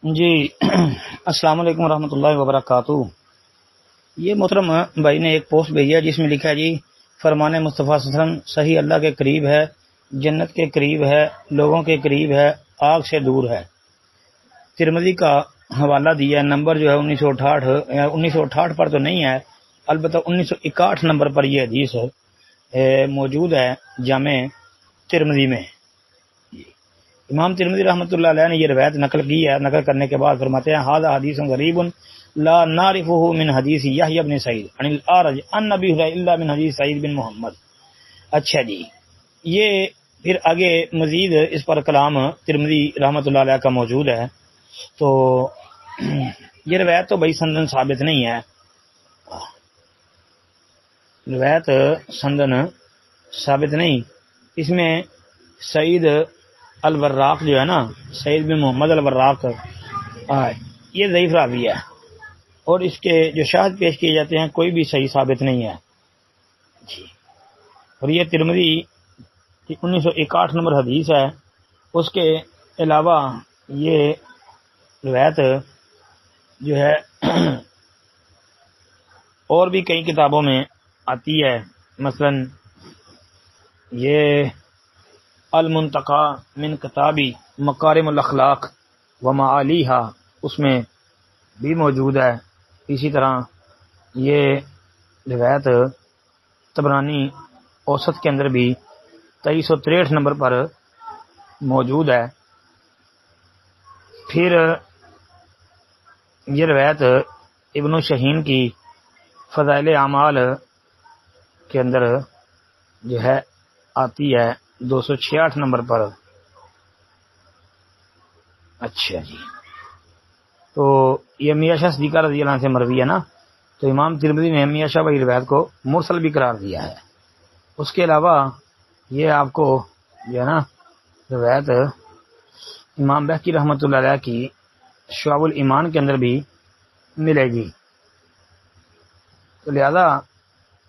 جی السلام علیکم ورحمۃ اللہ وبرکاتہ۔ یہ محترم بھائی نے ایک پوسٹ بھیجی ہے جس میں لکھا ہے جی فرمان مصطفیٰ صلی اللہ علیہ وسلم صحیح اللہ کے قریب ہے، جنت کے قریب ہے، لوگوں کے قریب ہے، آگ سے دور ہے۔ ترمذی کا حوالہ دیا، نمبر جو ہے 1968 پر تو نہیں ہے، البتہ 1961 نمبر پر یہ حدیث موجود ہے جامع ترمذی میں۔ امام ترمذی رحمۃ اللہ علیہ نے یہ روایت نقل کی ہے، نقل کرنے کے بعد فرماتے ہیں ھذا حدیث غریب لا نعرفه من حدیث یحیی بن سعید عن الاعرج عن نبی الا من حدیث سعید بن محمد۔ اچھا جی، یہ پھر آگے مزید اس پر کلام ترمذی رحمۃ اللہ علیہ کا موجود ہے۔ تو یہ روایت تو بھائی سندن ثابت نہیں ہے، روایت سندن ثابت نہیں، اس میں سعید الوراق جو ہے نا، سعید بن محمد الوراق یہ ضعیف راوی ہے، اور اس کے جو شاہد پیش کیے جاتے ہیں کوئی بھی صحیح ثابت نہیں ہے جی۔ اور یہ ترمذی 1961 نمبر حدیث ہے۔ اس کے علاوہ یہ روایت جو ہے اور بھی کئی کتابوں میں آتی ہے، مثلا یہ المنتقی من کتابی مکارم الاخلاق و معالیہا اس میں بھی موجود ہے۔ اسی طرح یہ روایت طبرانی اوسط کے اندر بھی 2363 نمبر پر موجود ہے۔ پھر یہ روایت ابن شہین کی فضائل اعمال کے اندر جو ہے آتی ہے 266 نمبر پر۔ اچھا جی، تو یہ میاں شاہ صدیقہ رضی اللہ عنہ سے مروی ہے نا، تو امام ترمذی نے میاں شاہ بھائی روایت کو مرسل بھی قرار دیا ہے۔ اس کے علاوہ یہ آپ کو جو ہے نا روایت امام بہقی رحمۃ اللہ علیہ کی شعب الایمان کے اندر بھی ملے گی، تو لہذا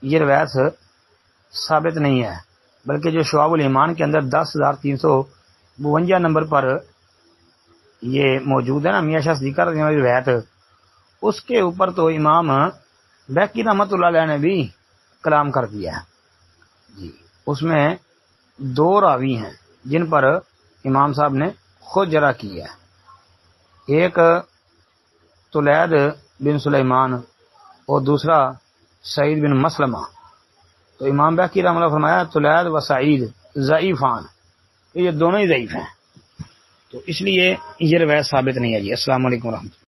یہ روایت ثابت نہیں ہے، بلکہ جو شعب الایمان کے اندر 10,352 نمبر پر یہ موجود ہے نا میاں شاہ صدیقہ رضی اللہ عنہ کی روایت، اس کے اوپر تو امام بہقی رحمۃ اللہ علیہ نے بھی کلام کر دیا ہے جی۔ اس میں 2 راوی ہیں جن پر امام صاحب نے خود جرح کی ہے، ایک طلید بن سلیمان اور دوسرا سعید بن مسلمہ۔ تو امام بہقی رحمۃ اللہ فرمایا طلید و سعید ضعیفان، یہ دونوں ہی ضعیف ہیں، تو اس لیے یہ روایت ثابت نہیں ہے جی۔ السلام علیکم ورحمۃ اللہ۔